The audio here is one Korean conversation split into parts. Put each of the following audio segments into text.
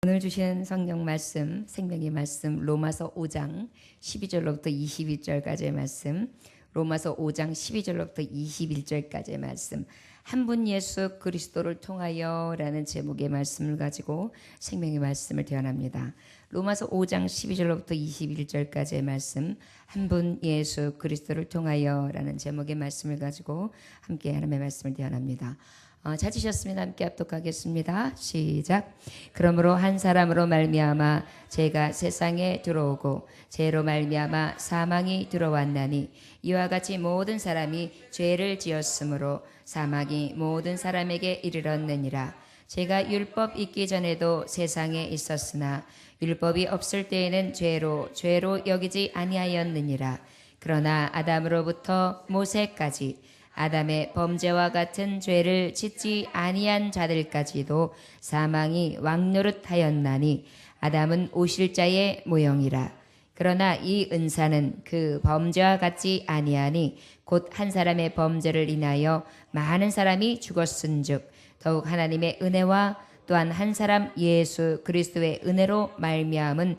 오늘 주신 성경 말씀, 생명의 말씀 로마서 5장 12절로부터 21절까지의 말씀, 로마서 5장 12절로부터 21절까지의 말씀, 한 분 예수 그리스도를 통하여 라는 제목의 말씀을 가지고 생명의 말씀을 대언합니다. 로마서 5장 12절로부터 21절까지의 말씀, 한 분 예수 그리스도를 통하여 라는 제목의 말씀을 가지고 함께 하나님의 말씀을 대언합니다. 찾으셨으면 함께 합독하겠습니다. 시작. 그러므로 한 사람으로 말미암아 죄가 세상에 들어오고 죄로 말미암아 사망이 들어왔나니 이와 같이 모든 사람이 죄를 지었으므로 사망이 모든 사람에게 이르렀느니라. 죄가 율법 있기 전에도 세상에 있었으나 율법이 없을 때에는 죄로 여기지 아니하였느니라. 그러나 아담으로부터 모세까지 아담의 범죄와 같은 죄를 짓지 아니한 자들까지도 사망이 왕노릇하였나니 아담은 오실 자의 모형이라. 그러나 이 은사는 그 범죄와 같지 아니하니 곧 한 사람의 범죄를 인하여 많은 사람이 죽었은즉 더욱 하나님의 은혜와 또한 한 사람 예수 그리스도의 은혜로 말미암은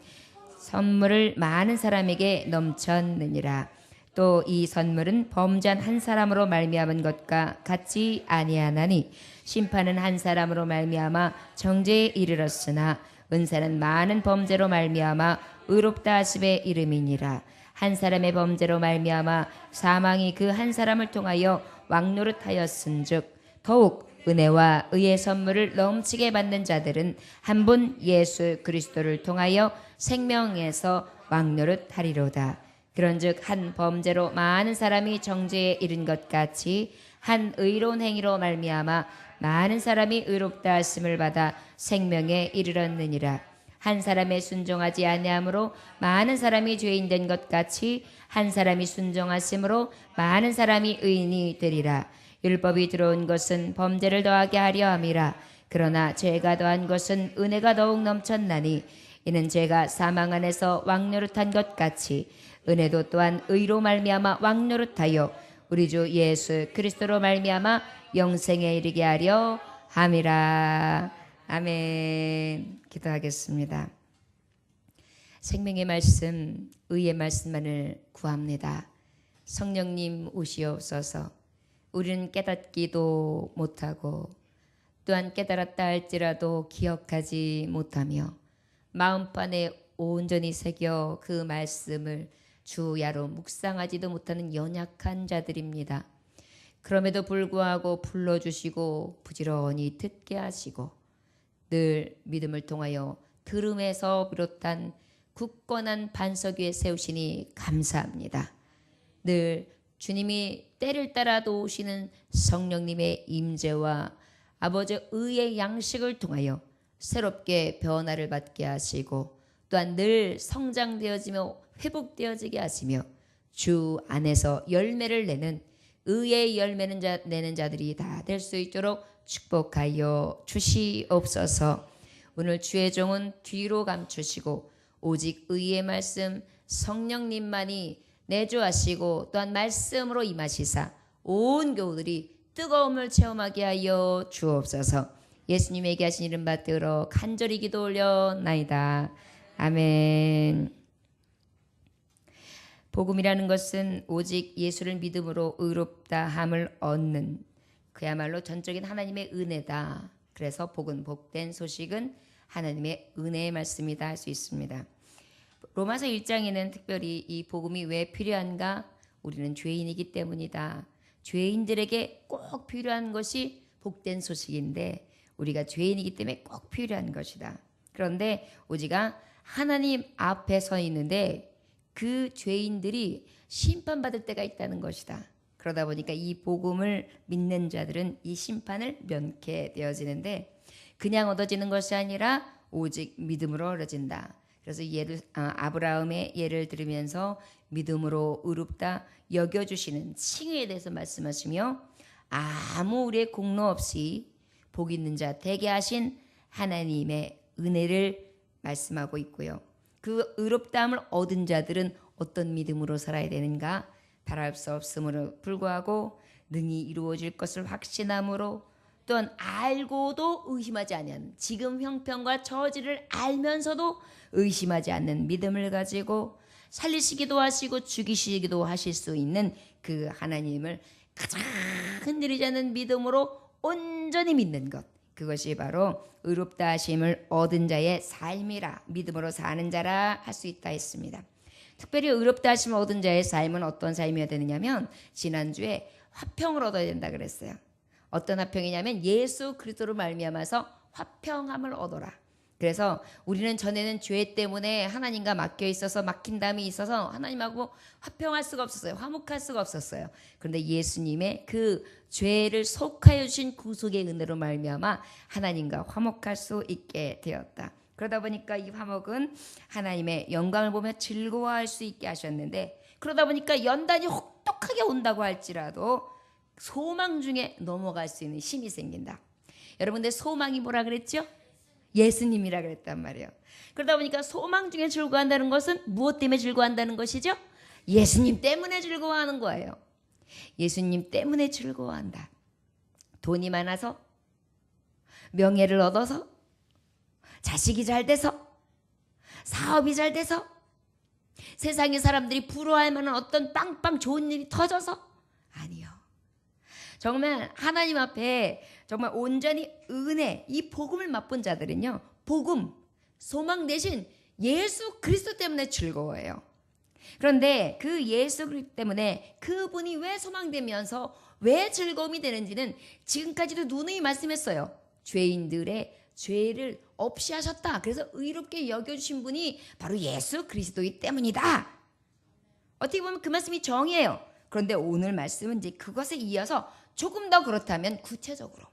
선물을 많은 사람에게 넘쳤느니라. 또 이 선물은 범죄한 한 사람으로 말미암은 것과 같지 아니하나니 심판은 한 사람으로 말미암아 정죄에 이르렀으나 은사는 많은 범죄로 말미암아 의롭다 하심에 이름이니라. 한 사람의 범죄로 말미암아 사망이 그 한 사람을 통하여 왕노릇하였은즉 더욱 은혜와 의의 선물을 넘치게 받는 자들은 한 분 예수 그리스도를 통하여 생명에서 왕노릇하리로다. 그런즉 한 범죄로 많은 사람이 정죄에 이른 것 같이 한 의로운 행위로 말미암아 많은 사람이 의롭다 하심을 받아 생명에 이르렀느니라. 한 사람의 순종하지 아니함으로 많은 사람이 죄인 된 것 같이 한 사람이 순종하심으로 많은 사람이 의인이 되리라. 율법이 들어온 것은 범죄를 더하게 하려 함이라. 그러나 죄가 더한 것은 은혜가 더욱 넘쳤나니 이는 죄가 사망 안에서 왕노릇한 것 같이 은혜도 또한 의로 말미암아 왕노릇하여 우리 주 예수 그리스도로 말미암아 영생에 이르게 하려 함이라. 아멘. 기도하겠습니다. 생명의 말씀, 의의 말씀만을 구합니다. 성령님 오시옵소서. 우리는 깨닫기도 못하고 또한 깨달았다 할지라도 기억하지 못하며 마음판에 온전히 새겨 그 말씀을 주야로 묵상하지도 못하는 연약한 자들입니다. 그럼에도 불구하고 불러주시고 부지런히 듣게 하시고 늘 믿음을 통하여 들음에서 비롯한 굳건한 반석 위에 세우시니 감사합니다. 늘 주님이 때를 따라 도우시는 성령님의 임재와 아버지 의의 양식을 통하여 새롭게 변화를 받게 하시고 또한 늘 성장되어지며 회복되어지게 하시며 주 안에서 열매를 내는 의의 열매는 내는 자들이 다 될 수 있도록 축복하여 주시옵소서. 오늘 주의 종은 뒤로 감추시고 오직 의의 말씀 성령님만이 내주하시고 또한 말씀으로 임하시사 온 교우들이 뜨거움을 체험하게 하여 주옵소서. 예수님에게 하신 이름 받들어 간절히 기도 올려나이다. 아멘. 복음이라는 것은 오직 예수를 믿음으로 의롭다 함을 얻는 그야말로 전적인 하나님의 은혜다. 그래서 복은 복된 소식은 하나님의 은혜의 말씀이다 할 수 있습니다. 로마서 1장에는 특별히 이 복음이 왜 필요한가? 우리는 죄인이기 때문이다. 죄인들에게 꼭 필요한 것이 복된 소식인데 우리가 죄인이기 때문에 꼭 필요한 것이다. 그런데 우리가 하나님 앞에 서 있는데 그 죄인들이 심판받을 때가 있다는 것이다. 그러다 보니까 이 복음을 믿는 자들은 이 심판을 면케 되어지는데 그냥 얻어지는 것이 아니라 오직 믿음으로 얻어진다. 그래서 아브라함의 예를 들으면서 믿음으로 의롭다 여겨주시는 칭의에 대해서 말씀하시며 아무 우리의 공로 없이 복 있는 자 되게 하신 하나님의 은혜를 말씀하고 있고요. 그 의롭다함을 얻은 자들은 어떤 믿음으로 살아야 되는가? 바랄 수 없음으로 불구하고 능히 이루어질 것을 확신함으로 또한 알고도 의심하지 않는, 지금 형편과 처지를 알면서도 의심하지 않는 믿음을 가지고 살리시기도 하시고 죽이시기도 하실 수 있는 그 하나님을 가장 흔들리지 않는 믿음으로 온전히 믿는 것, 그것이 바로 의롭다 하심을 얻은 자의 삶이라, 믿음으로 사는 자라 할 수 있다 했습니다. 특별히 의롭다 하심을 얻은 자의 삶은 어떤 삶이어야 되느냐면, 지난주에 화평을 얻어야 된다 그랬어요. 어떤 화평이냐면 예수 그리스도로 말미암아서 화평함을 얻어라. 그래서 우리는 전에는 죄 때문에 하나님과 막혀 있어서, 막힌 담이 있어서 하나님하고 화평할 수가 없었어요. 화목할 수가 없었어요. 그런데 예수님의 그 죄를 속하여 주신 구속의 은혜로 말미암아 하나님과 화목할 수 있게 되었다. 그러다 보니까 이 화목은 하나님의 영광을 보며 즐거워할 수 있게 하셨는데, 그러다 보니까 연단이 혹독하게 온다고 할지라도 소망 중에 넘어갈 수 있는 힘이 생긴다. 여러분들 소망이 뭐라 그랬죠? 예수님이라 그랬단 말이에요. 그러다 보니까 소망 중에 즐거워한다는 것은 무엇 때문에 즐거워한다는 것이죠? 예수님 때문에 즐거워하는 거예요. 예수님 때문에 즐거워한다. 돈이 많아서, 명예를 얻어서, 자식이 잘 돼서, 사업이 잘 돼서, 세상의 사람들이 부러워할 만한 어떤 빵빵 좋은 일이 터져서? 아니요. 정말 하나님 앞에 정말 온전히 은혜, 이 복음을 맛본 자들은요, 복음, 소망 대신 예수 그리스도 때문에 즐거워해요. 그런데 그 예수 그리스도 때문에 그분이 왜 소망되면서 왜 즐거움이 되는지는 지금까지도 누누이 말씀했어요. 죄인들의 죄를 없이 하셨다. 그래서 의롭게 여겨주신 분이 바로 예수 그리스도이기 때문이다. 어떻게 보면 그 말씀이 정이에요. 그런데 오늘 말씀은 이제 그것에 이어서 조금 더 그렇다면 구체적으로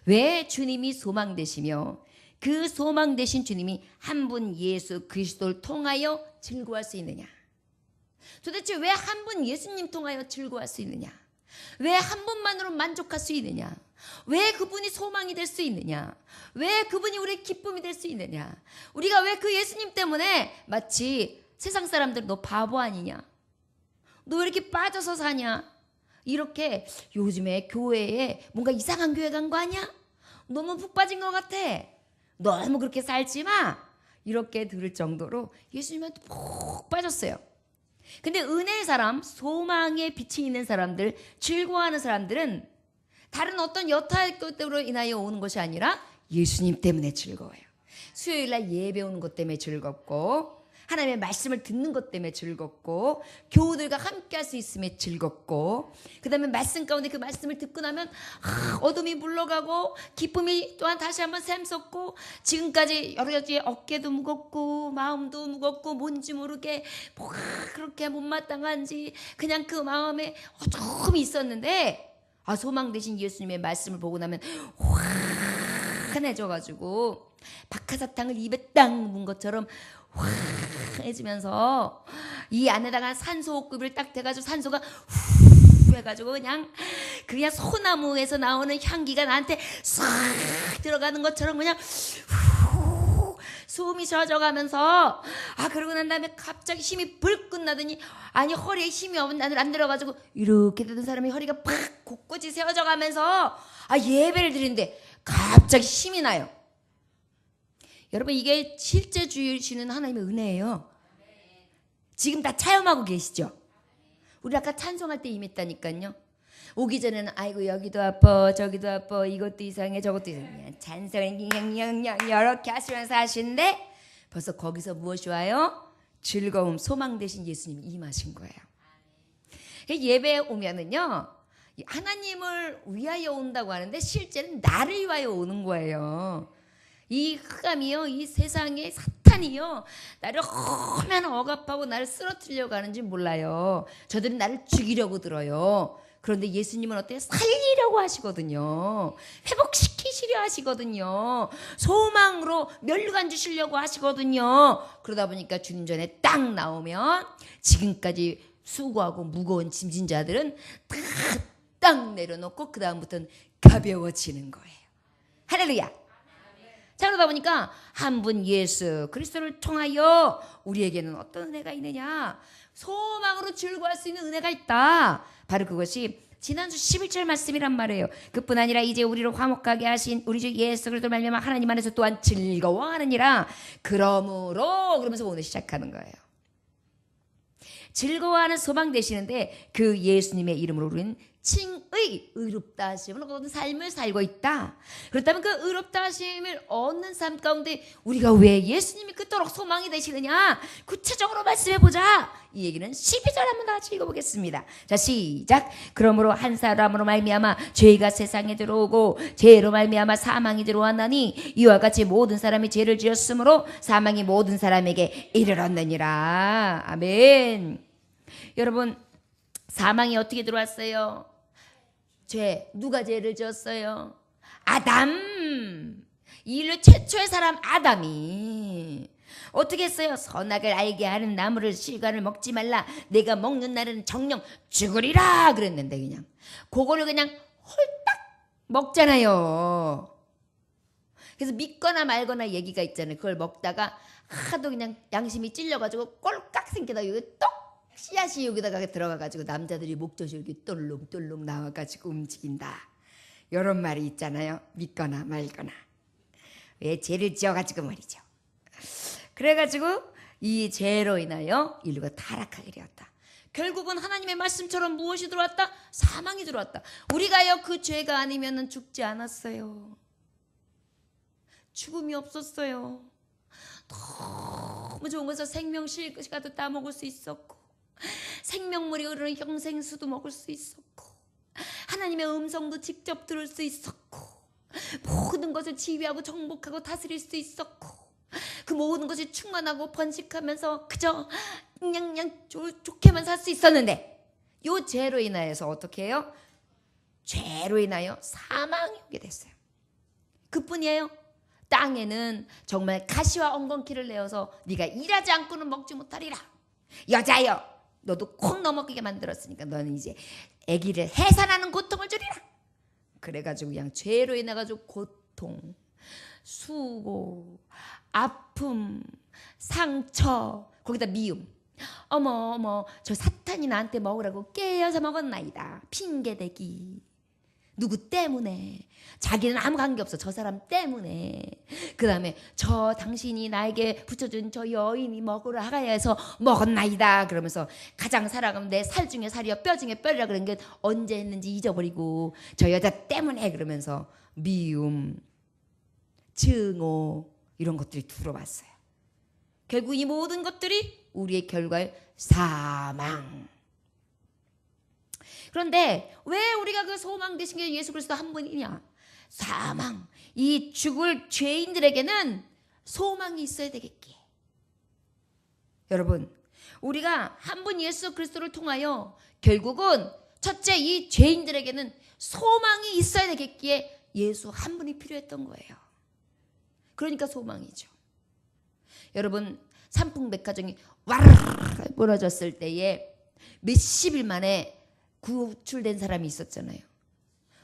왜 주님이 소망 되시며 그 소망 되신 주님이 한 분 예수 그리스도를 통하여 즐거워할 수 있느냐? 도대체 왜 한 분 예수님 통하여 즐거워할 수 있느냐? 왜 한 분만으로 만족할 수 있느냐? 왜 그분이 소망이 될 수 있느냐? 왜 그분이 우리의 기쁨이 될 수 있느냐? 우리가 왜 그 예수님 때문에 마치 세상 사람들 너 바보 아니냐? 너 왜 이렇게 빠져서 사냐? 이렇게 요즘에 교회에 뭔가 이상한 교회 간 거 아니야? 너무 푹 빠진 것 같아. 너무 그렇게 살지 마. 이렇게 들을 정도로 예수님한테 푹 빠졌어요. 근데 은혜의 사람, 소망의 빛이 있는 사람들, 즐거워하는 사람들은 다른 어떤 여타의 것으로 인하여 오는 것이 아니라 예수님 때문에 즐거워요. 수요일날 예배 오는 것 때문에 즐겁고, 하나님의 말씀을 듣는 것 때문에 즐겁고, 교우들과 함께 할 수 있음에 즐겁고, 그 다음에 말씀 가운데 그 말씀을 듣고 나면 어둠이 물러가고 기쁨이 또한 다시 한번 샘솟고, 지금까지 여러 가지 어깨도 무겁고 마음도 무겁고 뭔지 모르게 뭐가 그렇게 못마땅한지 그냥 그 마음에 어둠이 있었는데, 소망 되신 예수님의 말씀을 보고 나면 환해져가지고 박하사탕을 입에 딱 문 것처럼 환해지면서 이 안에다가 산소 호흡을 딱 대가지고 산소가 후 해가지고 그냥 소나무에서 나오는 향기가 나한테 싹 들어가는 것처럼 그냥 후 숨이 젖어가면서, 그러고 난 다음에 갑자기 힘이 불끈 나더니, 아니 허리에 힘이 안 들어가지고 이렇게 되던 사람이 허리가 팍 곳곳이 세워져 가면서 예배를 드리는데 갑자기 힘이 나요. 여러분, 이게 실제 주시는 하나님의 은혜예요. 지금 다 체험하고 계시죠? 우리 아까 찬송할 때 임했다니까요. 오기 전에는 아이고 여기도 아파 저기도 아파 이것도 이상해 저것도 이상해 찬송을 이렇게 하시면서 하시는데, 벌써 거기서 무엇이 와요? 즐거움, 소망 되신 예수님이 임하신 거예요. 예배에 오면은요, 하나님을 위하여 온다고 하는데 실제는 나를 위하여 오는 거예요. 이 흑암이요, 이 세상의 사탄이요, 나를 얼마나 억압하고 나를 쓰러뜨리려고 하는지 몰라요. 저들은 나를 죽이려고 들어요. 그런데 예수님은 어때요? 살리려고 하시거든요. 회복시키시려 하시거든요. 소망으로 면류관 주시려고 하시거든요. 그러다 보니까 주님 전에 딱 나오면 지금까지 수고하고 무거운 짐진 자들은 딱 내려놓고 그 다음부터는 가벼워지는 거예요. 할렐루야. 자, 그러다 보니까 한 분 예수 그리스도를 통하여 우리에게는 어떤 은혜가 있느냐? 소망으로 즐거워할 수 있는 은혜가 있다. 바로 그것이 지난주 11절 말씀이란 말이에요. 그뿐 아니라 이제 우리를 화목하게 하신 우리 주 예수 그리스도 말미암아 하나님 안에서 또한 즐거워하느니라. 그러므로 그러면서 오늘 시작하는 거예요. 즐거워하는 소망 되시는데 그 예수님의 이름으로 우리는 칭의 의롭다 하심을 얻은 삶을 살고 있다. 그렇다면 그 의롭다 하심을 얻는 삶 가운데 우리가 왜 예수님이 그토록 소망이 되시느냐 구체적으로 말씀해보자. 이 얘기는 12절 한번 다 같이 읽어보겠습니다. 자, 시작. 그러므로 한 사람으로 말미암아 죄가 세상에 들어오고 죄로 말미암아 사망이 들어왔나니 이와 같이 모든 사람이 죄를 지었으므로 사망이 모든 사람에게 이르렀느니라. 아멘. 여러분, 사망이 어떻게 들어왔어요? 죄. 누가 죄를 지었어요? 아담. 인류 최초의 사람 아담이 어떻게 했어요? 선악을 알게 하는 나무를 실과를 먹지 말라. 내가 먹는 날은 정령 죽으리라 그랬는데 그냥 그거를 그냥 홀딱 먹잖아요. 그래서 믿거나 말거나 얘기가 있잖아요. 그걸 먹다가 하도 그냥 양심이 찔려가지고 꼴깍 생기다 여기 똑 씨앗이 여기다가 들어가가지고 남자들이 목젖이 이렇게 똘롱똘롱 나와가지고 움직인다. 이런 말이 있잖아요. 믿거나 말거나. 왜 죄를 지어가지고 말이죠. 그래가지고 이 죄로 인하여 인류가 타락하게 되었다. 결국은 하나님의 말씀처럼 무엇이 들어왔다? 사망이 들어왔다. 우리가요 그 죄가 아니면 죽지 않았어요. 죽음이 없었어요. 너무 좋은 것을 생명실과도 따먹을 수 있었고 생명물이 흐르는 영생수도 먹을 수 있었고 하나님의 음성도 직접 들을 수 있었고 모든 것을 지휘하고 정복하고 다스릴 수 있었고 그 모든 것이 충만하고 번식하면서 그저 그냥 좋게만 살 수 있었는데 요 죄로 인하여서 어떻게 해요? 죄로 인하여 사망이 오게 됐어요. 그뿐이에요. 땅에는 정말 가시와 엉겅퀴를 내어서 네가 일하지 않고는 먹지 못하리라. 여자여 너도 콩 넘어가게 만들었으니까 너는 이제 아기를 해산하는 고통을 주리라. 그래가지고 그냥 죄로 인해가지고 고통, 수고, 아픔, 상처, 거기다 미움. 어머 저 사탄이 나한테 먹으라고 깨어서 먹었나이다. 핑계대기. 누구 때문에? 자기는 아무 관계없어. 저 사람 때문에. 그 다음에 저 당신이 나에게 붙여준 저 여인이 먹으라 하가야 해서 먹었나이다. 그러면서 가장 사랑하면 내 살 중에 살이여 뼈 중에 뼈리라 그런 게 언제 했는지 잊어버리고 저 여자 때문에 그러면서 미움, 증오 이런 것들이 들어왔어요. 결국 이 모든 것들이 우리의 결과의 사망. 그런데 왜 우리가 그 소망 되신 게 예수 그리스도 한 분이냐? 사망. 이 죽을 죄인들에게는 소망이 있어야 되겠기에. 여러분, 우리가 한 분 예수 그리스도를 통하여 결국은 첫째 이 죄인들에게는 소망이 있어야 되겠기에 예수 한 분이 필요했던 거예요. 그러니까 소망이죠. 여러분, 삼풍백화점이 와르르 무너졌을 때에 몇십일 만에 구출된 사람이 있었잖아요.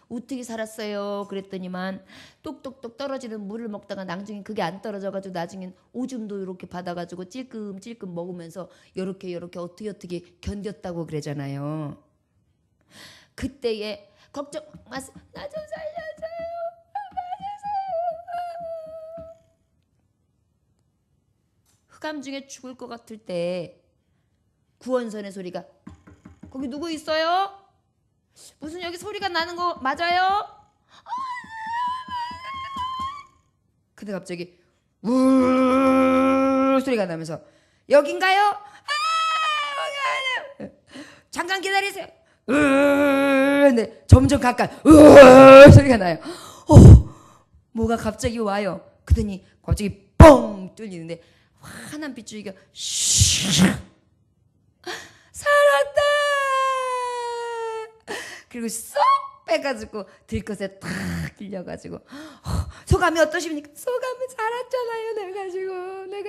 어떻게 살았어요? 그랬더니만 똑똑똑 떨어지는 물을 먹다가 나중에 그게 안 떨어져가지고 나중엔 오줌도 이렇게 받아가지고 찔끔찔끔 먹으면서 요렇게 어떻게 견뎠다고 그러잖아요. 그때에 걱정 마세요. 나 좀 살려줘요. 흑암 중에 죽을 것 같을 때 구원선의 소리가 거기 누구 있어요? 무슨 여기 소리가 나는 거 맞아요? 근데 갑자기 우 소리가 나면서 여긴가요? 잠깐 기다리세요. 근데 점점 가까이 소리가 나요. 뭐가 갑자기 와요. 그러더니 갑자기 뻥 뚫리는데 환한 빗줄기가 살았다. 그리고 쏙 빼가지고 들것에 탁 끌려가지고 소감이 어떠십니까? 소감이 살았잖아요. 내가 죽은 날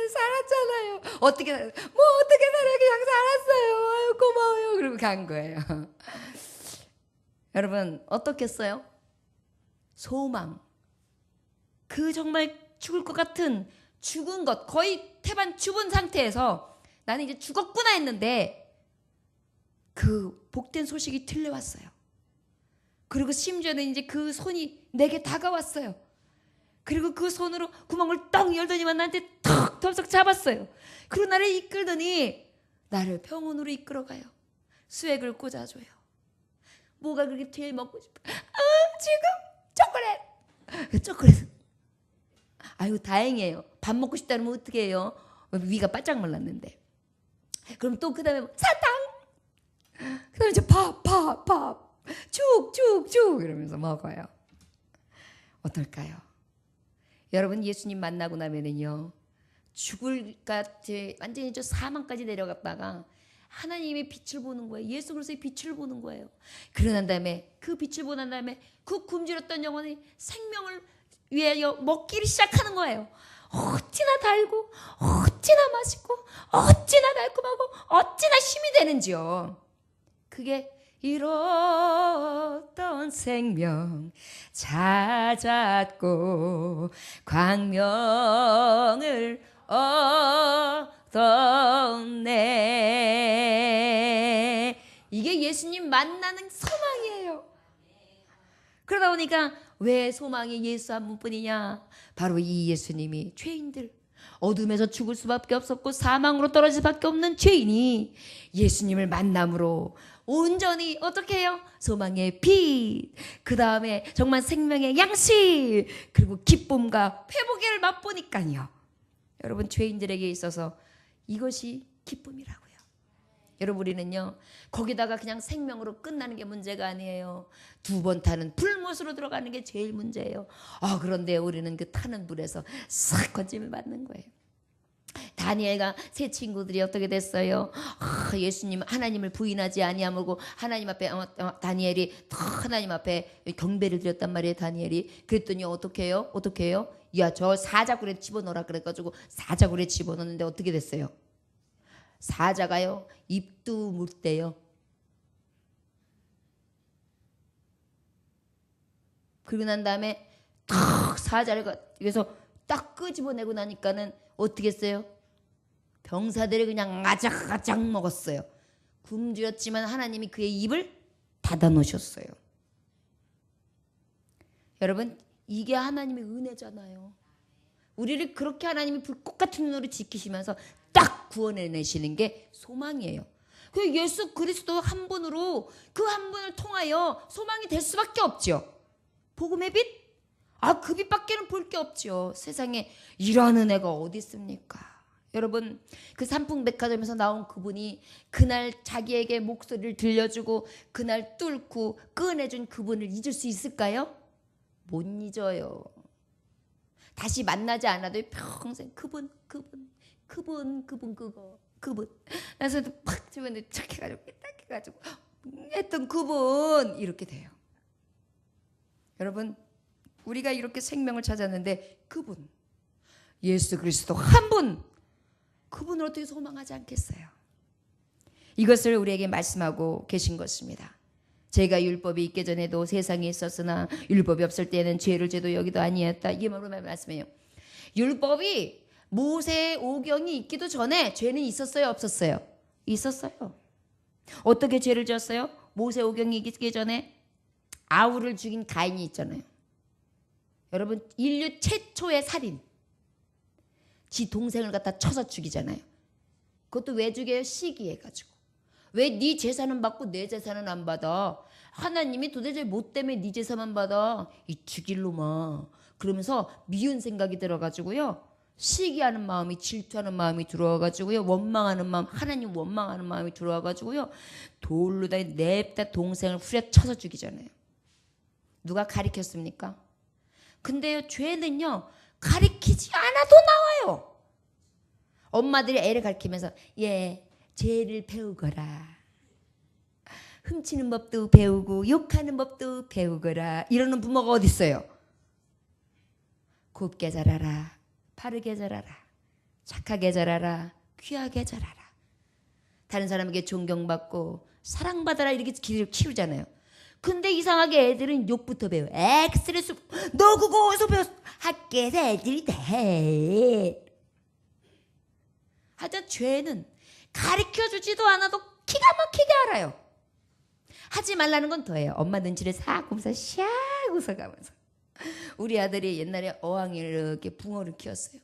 살았잖아요. 어떻게 살아요? 그냥 살았어요. 아유 고마워요. 그리고 간 거예요. 여러분 어떻겠어요? 소망. 그 정말 죽을 것 같은 죽은 것 거의 태반 죽은 상태에서 나는 이제 죽었구나 했는데 그 복된 소식이 들려왔어요. 그리고 심지어는 이제 그 손이 내게 다가왔어요. 그리고 그 손으로 구멍을 떡 열더니만 나한테 턱 덥석 잡았어요. 그리고 나를 이끌더니 나를 병원으로 이끌어가요. 수액을 꽂아줘요. 뭐가 그렇게 제일 먹고 싶어? 지금 초콜릿. 초콜릿. 아유 다행이에요. 밥 먹고 싶다면 어떻게 해요? 위가 바짝 말랐는데. 그럼 또 그 다음에 사탕. 그 다음에 이제 밥. 죽 이러면서 먹어요. 어떨까요? 여러분 예수님 만나고 나면은요 죽을까지 완전히 저 사망까지 내려갔다가 하나님의 빛을 보는 거예요. 예수 그리스도의 빛을 보는 거예요. 그러난 다음에 그 빛을 보는 다음에 그 굶주렸던 영혼이 생명을 위하여 먹기를 시작하는 거예요. 어찌나 달고 어찌나 맛있고 어찌나 달콤하고 어찌나 힘이 되는지요. 그게 잃었던 생명 찾았고 광명을 얻었네. 이게 예수님 만나는 소망이에요. 그러다 보니까 왜 소망이 예수 한 분뿐이냐? 바로 이 예수님이 죄인들, 어둠에서 죽을 수밖에 없었고 사망으로 떨어질 수밖에 없는 죄인이 예수님을 만남으로 온전히 어떻게 해요? 소망의 빛, 그 다음에 정말 생명의 양식, 그리고 기쁨과 회복을 맛보니까요. 여러분 죄인들에게 있어서 이것이 기쁨이라고요. 여러분 우리는요 거기다가 그냥 생명으로 끝나는 게 문제가 아니에요. 2번 타는 불못으로 들어가는 게 제일 문제예요. 그런데 우리는 그 타는 불에서 싹 건짐을 받는 거예요. 다니엘과 세 친구들이 어떻게 됐어요? 예수님 하나님을 부인하지 아니하고 하나님 앞에 다니엘이 하나님 앞에 경배를 드렸단 말이에요. 다니엘이 그랬더니 어떻게 해요? 야, 저 사자굴에 집어넣으라 그래가지고 사자굴에 집어넣는데 어떻게 됐어요? 사자가요 입도 물대요. 그리고 난 다음에 탁 사자를 그래서 딱 끄집어내고 나니까는 어떻게 했어요? 병사들이 그냥 아작아작 먹었어요. 굶주렸지만 하나님이 그의 입을 닫아 놓으셨어요. 여러분 이게 하나님의 은혜잖아요. 우리를 그렇게 하나님이 불꽃 같은 눈으로 지키시면서 딱 구원해내시는 게 소망이에요. 그 예수 그리스도 한 분으로 그 한 분을 통하여 소망이 될 수밖에 없죠. 복음의 빛? 그 빛밖에는 볼 게 없죠. 세상에 이런 은혜가 어디 있습니까? 여러분 그 삼풍백화점에서 나온 그분이 그날 자기에게 목소리를 들려주고 그날 뚫고 꺼내준 그분을 잊을 수 있을까요? 못 잊어요. 다시 만나지 않아도 평생 그분 그래서 팍 주변에 착 해가지고 딱 해가지고 했던 그분 이렇게 돼요. 여러분 우리가 이렇게 생명을 찾았는데 그분 예수 그리스도 한 분 그분을 어떻게 소망하지 않겠어요? 이것을 우리에게 말씀하고 계신 것입니다. 제가 율법이 있기 전에도 세상에 있었으나 율법이 없을 때는 죄를 죄도 여기도 아니었다. 이게 뭐로 말씀해요? 율법이 모세의 오경이 있기도 전에 죄는 있었어요? 없었어요? 있었어요. 어떻게 죄를 지었어요? 모세 오경이 있기 전에 아우를 죽인 가인이 있잖아요. 여러분 인류 최초의 살인. 지 동생을 갖다 쳐서 죽이잖아요. 그것도 왜 죽여요? 시기해가지고. 왜 네 제사는 받고 내 제사는 안 받아? 하나님이 도대체 뭐 때문에 네 제사만 받아? 이 죽일 놈아. 그러면서 미운 생각이 들어가지고요. 시기하는 마음이 질투하는 마음이 들어와가지고요. 원망하는 마음, 하나님 원망하는 마음이 들어와가지고요. 돌로 다 냅다 동생을 후려쳐서 죽이잖아요. 누가 가리켰습니까? 근데요 죄는요 가리키지 않아도 나와요. 엄마들이 애를 가리키면서 죄를 배우거라. 훔치는 법도 배우고 욕하는 법도 배우거라. 이러는 부모가 어디 있어요? 곱게 자라라. 바르게 자라라. 착하게 자라라. 귀하게 자라라. 다른 사람에게 존경받고 사랑받아라 이렇게 키우잖아요. 근데 이상하게 애들은 욕부터 배워. 엑스레스 너 그거 어디서 배웠어? 학교에서 애들이 돼. 하여튼 죄는 가르쳐주지도 않아도 기가 막히게 알아요. 하지 말라는 건 더해요. 엄마 눈치를 싹 보면서 샥 웃어가면서. 우리 아들이 옛날에 어항에 이렇게 붕어를 키웠어요.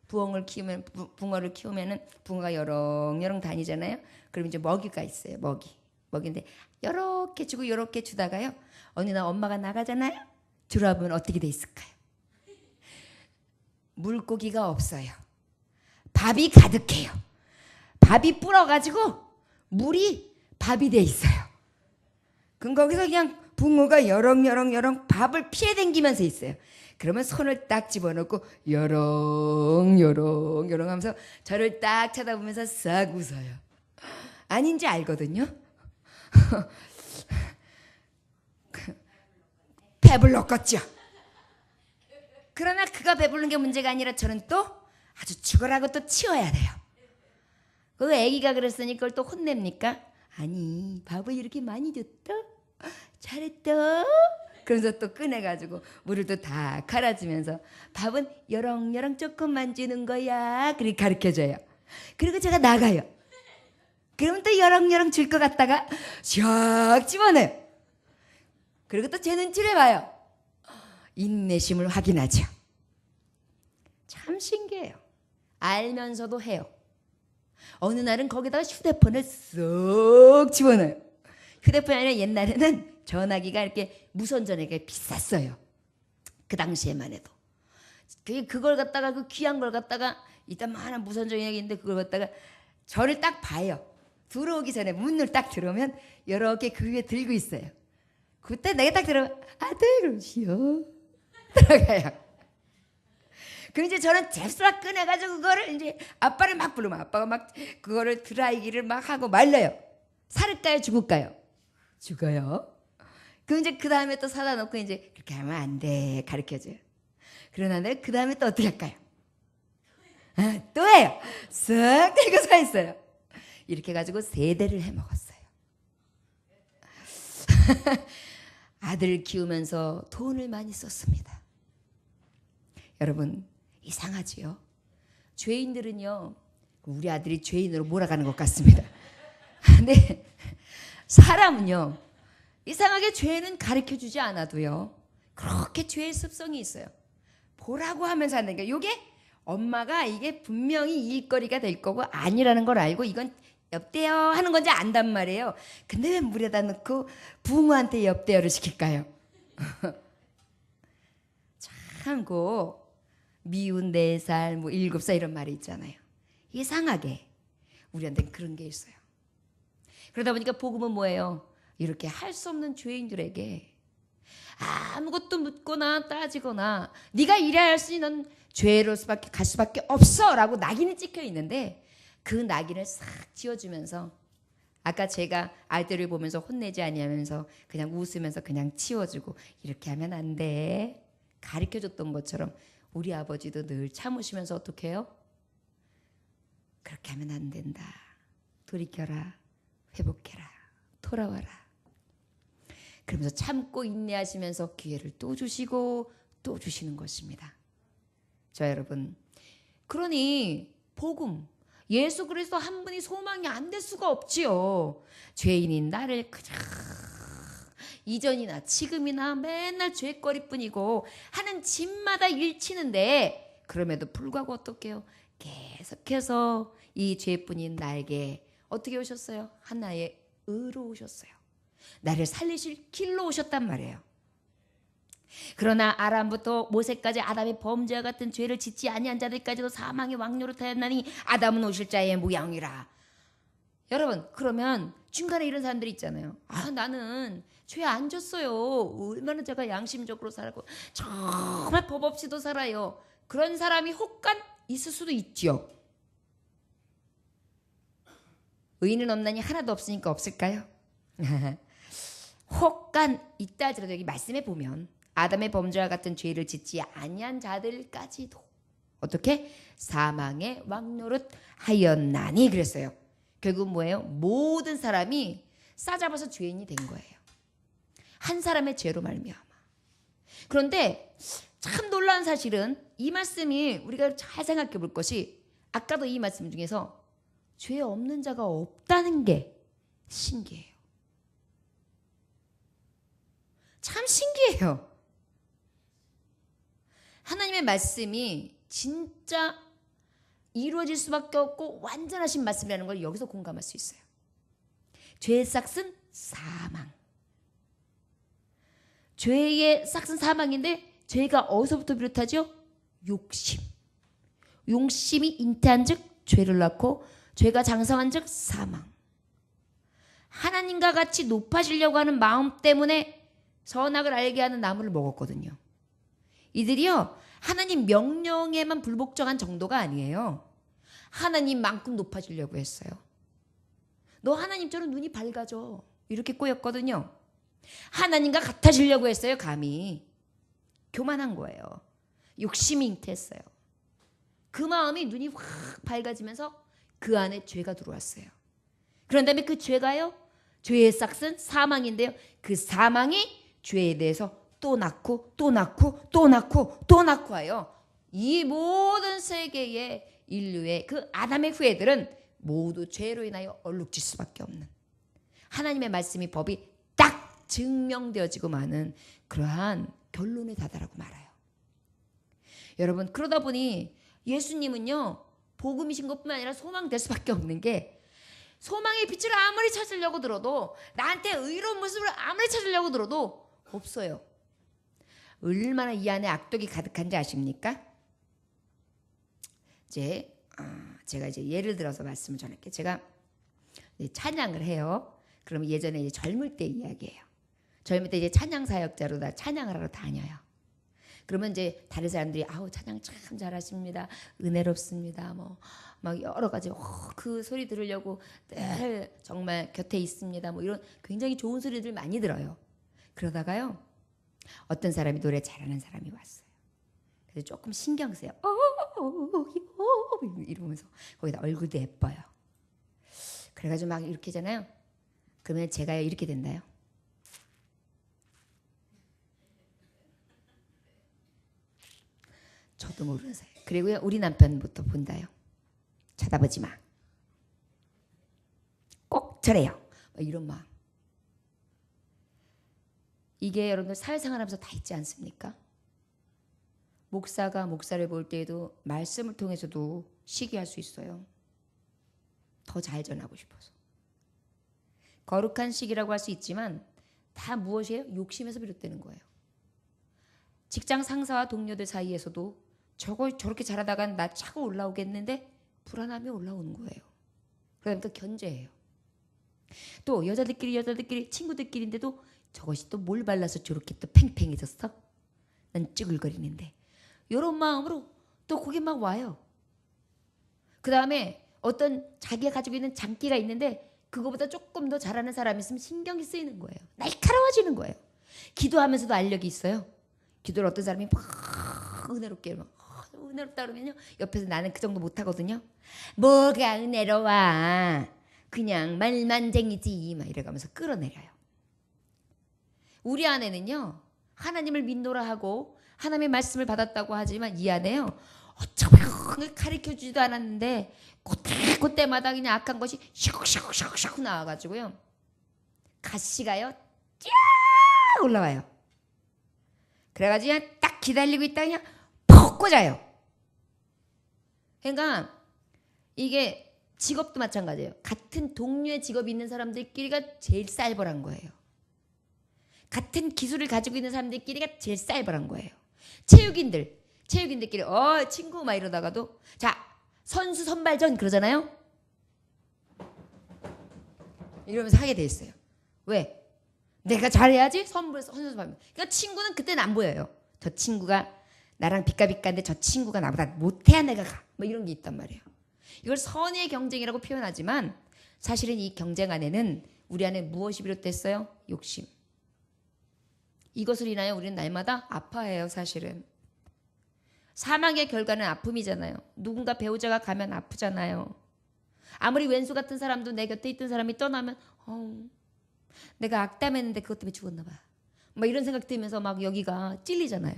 붕어를 키우면은 붕어가 여렁여렁 다니잖아요. 그럼 이제 먹이가 있어요. 먹이인데 요렇게 주고 요렇게 주다가요. 어느 날 엄마가 나가잖아요. 들어와보면 어떻게 돼 있을까요? 물고기가 없어요. 밥이 가득해요. 밥이 불어가지고 물이 밥이 돼 있어요. 그럼 거기서 그냥 붕어가 여렁여렁 밥을 피해 댕기면서 있어요. 그러면 손을 딱 집어넣고 여렁여렁 하면서 저를 딱 쳐다보면서 싹 웃어요. 아닌지 알거든요. 배불렀겠죠. 그러나 그가 배부른 게 문제가 아니라 저는 또 아주 죽어라고 또 치워야 돼요. 그 애기가 그랬으니 그걸 또 혼냅니까? 아니 밥을 이렇게 많이 줬다? 잘했다? 그래서 또 꺼내가지고 물을 또 다 갈아주면서 밥은 여렁여렁 조금만 주는 거야. 그렇게 가르쳐줘요. 그리고 제가 나가요. 그러면 또 여렁여렁 줄 것 같다가 샥 집어넣어요. 그리고 또 제 눈치를 봐요. 인내심을 확인하죠. 참 신기해요. 알면서도 해요. 어느 날은 거기다가 휴대폰을 쏙 집어넣어요. 휴대폰이 아니라 옛날에는 전화기가 이렇게 무선 전화기가 비쌌어요. 그 당시에만 해도. 그걸 갖다가 그 귀한 걸 갖다가 이따만한 무선 전화기인데 그걸 갖다가 저를 딱 봐요. 들어오기 전에 문을 딱 들어오면 이렇게 그 위에 들고 있어요. 그때 내가 딱 들어오면 아들 그러시오. 들어가요. 그럼 이제 저는 잽스락 꺼내가지고 그거를 이제 아빠를 막 부르면 아빠가 막 그거를 드라이기를 막 하고 말려요. 살을까요? 죽을까요? 죽어요. 그럼 이제 그 다음에 또 사다 놓고 이제 그렇게 하면 안 돼. 가르쳐줘요. 그러나 내가 그 다음에 또 어떻게 할까요? 또 해요. 쓱 들고 서 있어요. 이렇게 해가지고 3대를 해먹었어요. 아들을 키우면서 돈을 많이 썼습니다. 여러분 이상하지요? 죄인들은요. 우리 아들이 죄인으로 몰아가는 것 같습니다. 근데 사람은요. 이상하게 죄는 가르쳐주지 않아도요. 그렇게 죄의 습성이 있어요. 보라고 하면서 하는 게 이게 엄마가 이게 분명히 일거리가 될 거고 아니라는 걸 알고 이건 엽대요 하는 건지 안단 말이에요. 근데 왜 물에다 넣고 붕어한테 엽대요를 시킬까요? 참고 미운 4살, 7살 이런 말이 있잖아요. 이상하게 우리한테는 그런 게 있어요. 그러다 보니까 복음은 뭐예요? 이렇게 할 수 없는 죄인들에게 아무것도 묻거나 따지거나 네가 이래야 할 수 있는 죄로 갈 수밖에 없어 라고 낙인이 찍혀 있는데 그 낙인을 싹 지워주면서 아까 제가 아이들을 보면서 혼내지 아니하면서 그냥 웃으면서 그냥 치워주고 이렇게 하면 안 돼 가르쳐줬던 것처럼 우리 아버지도 늘 참으시면서 어떻게 해요? 그렇게 하면 안 된다. 돌이켜라. 회복해라. 돌아와라. 그러면서 참고 인내하시면서 기회를 또 주시고 또 주시는 것입니다. 자 여러분 그러니 복음 예수 그리스도 한 분이 소망이 안 될 수가 없지요. 죄인인 나를 그냥 이전이나 지금이나 맨날 죄거리뿐이고 하는 집마다 일치는데 그럼에도 불구하고 어떡해요? 계속해서 이 죄뿐인 나에게 어떻게 오셨어요? 하나의 의로 오셨어요. 나를 살리실 길로 오셨단 말이에요. 그러나 아람부터 모세까지 아담의 범죄와 같은 죄를 짓지 아니한 자들까지도 사망의 왕노로 타였나니 아담은 오실 자의 모양이라. 여러분 그러면 중간에 이런 사람들이 있잖아요. 나는 죄 안 졌어요. 얼마나 제가 양심적으로 살고 정말 법 없이도 살아요. 그런 사람이 혹간 있을 수도 있죠. 의인은 없나니 하나도 없으니까 없을까요? 혹간 있다 하더라도 여기 말씀에 보면 아담의 범죄와 같은 죄를 짓지 아니한 자들까지도 어떻게? 사망의 왕노릇 하였나니 그랬어요. 결국 뭐예요? 모든 사람이 싸잡아서 죄인이 된 거예요. 한 사람의 죄로 말미암아. 그런데 참 놀라운 사실은 이 말씀이 우리가 잘 생각해 볼 것이 아까도 이 말씀 중에서 죄 없는 자가 없다는 게 신기해요. 참 신기해요. 하나님의 말씀이 진짜 이루어질 수밖에 없고 완전하신 말씀이라는 걸 여기서 공감할 수 있어요. 죄의 싹은 사망. 죄의 싹은 사망인데 죄가 어디서부터 비롯하죠? 욕심. 욕심이 잉태한 즉 죄를 낳고 죄가 장성한 즉 사망. 하나님과 같이 높아지려고 하는 마음 때문에 선악을 알게 하는 나무를 먹었거든요. 이들이요, 하나님 명령에만 불복종한 정도가 아니에요. 하나님만큼 높아지려고 했어요. 너 하나님처럼 눈이 밝아져. 이렇게 꼬였거든요. 하나님과 같아지려고 했어요. 감히. 교만한 거예요. 욕심이 잉태했어요. 그 마음이 눈이 확 밝아지면서 그 안에 죄가 들어왔어요. 그런 다음에 그 죄가요, 죄의 싹은 사망인데요, 그 사망이 죄에 대해서 또 낳고 또 낳고 또 낳고 또 낳고 하여 이 모든 세계의 인류의 그 아담의 후예들은 모두 죄로 인하여 얼룩질 수밖에 없는, 하나님의 말씀이 법이 딱 증명되어지고 마는 그러한 결론에 다다라고 말아요. 여러분, 그러다 보니 예수님은요, 복음이신 것뿐만 아니라 소망될 수밖에 없는 게, 소망의 빛을 아무리 찾으려고 들어도, 나한테 의로운 모습을 아무리 찾으려고 들어도 없어요. 얼마나 이 안에 악독이 가득한지 아십니까? 제가 이제 예를 들어서 말씀을 전할게요. 제가 찬양을 해요. 그러면 예전에 이제 젊을 때 이야기예요. 젊을 때 이제 찬양 사역자로 다 찬양을 하러 다녀요. 그러면 이제 다른 사람들이 아우 찬양 참 잘하십니다. 은혜롭습니다. 뭐 막 여러 가지 그 소리 들으려고 늘 정말 곁에 있습니다. 뭐 이런 굉장히 좋은 소리들 많이 들어요. 그러다가요, 어떤 사람이 노래 잘하는 사람이 왔어요. 그래서 조금 신경 쓰여. 이러면서 거기다 얼굴도 예뻐요. 그래가지고 막 이렇게 하잖아요. 그러면 제가 이렇게 된다요. 저도 모르는 사이. 그리고요, 우리 남편부터 본다요. 쳐다보지 마. 꼭 저래요. 이런 마음. 이게 여러분들 사회생활하면서 다 있지 않습니까? 목사가 목사를 볼 때에도 말씀을 통해서도 시기할 수 있어요. 더 잘 전하고 싶어서. 거룩한 시기라고 할 수 있지만 다 무엇이에요? 욕심에서 비롯되는 거예요. 직장 상사와 동료들 사이에서도 저렇게 잘하다간 나 차고 올라오겠는데 불안함이 올라오는 거예요. 그다음에 또 견제해요. 또 여자들끼리 친구들끼리인데도 저것이 또 뭘 발라서 저렇게 또 팽팽해졌어? 난 쭈글거리는데. 이런 마음으로 또 그게 막 와요. 그 다음에 어떤 자기가 가지고 있는 장기가 있는데 그거보다 조금 더 잘하는 사람이 있으면 신경이 쓰이는 거예요. 날카로워지는 거예요. 기도하면서도 알력이 있어요. 기도를 어떤 사람이 막 은혜롭게 막 은혜롭다 그러면요, 옆에서 나는 그 정도 못하거든요. 뭐가 은혜로워, 그냥 말만쟁이지, 막 이래가면서 끌어내려요. 우리 안에는요, 하나님을 믿노라 하고 하나님의 말씀을 받았다고 하지만 이 안에요, 어쩌면 가르쳐주지도 않았는데 그때마다 그냥 악한 것이 슉슉슉슉 나와가지고요, 가시가요 쫙 올라와요. 그래가지고 그냥 딱 기다리고 있다 그냥 퍽 꽂아요. 그러니까 이게 직업도 마찬가지예요. 같은 동료의 직업이 있는 사람들끼리가 제일 쌀벌한 거예요. 같은 기술을 가지고 있는 사람들끼리가 제일 쌀벌한 거예요. 체육인들끼리 친구 막 이러다가도, 자, 선수 선발전 그러잖아요. 이러면서 하게 돼 있어요. 왜? 내가 잘해야지 선수 선발전. 그러니까 친구는 그때는 안 보여요. 저 친구가 나랑 비까비까인데 저 친구가 나보다 못해야 내가 가. 뭐 이런 게 있단 말이에요. 이걸 선의의 경쟁이라고 표현하지만 사실은 이 경쟁 안에는 우리 안에 무엇이 비롯됐어요? 욕심. 이것을 인하여 우리는 날마다 아파해요. 사실은. 사망의 결과는 아픔이잖아요. 누군가 배우자가 가면 아프잖아요. 아무리 왼수 같은 사람도 내 곁에 있던 사람이 떠나면 내가 악담했는데 그것 때문에 죽었나 봐. 막 이런 생각 들면서 막 여기가 찔리잖아요.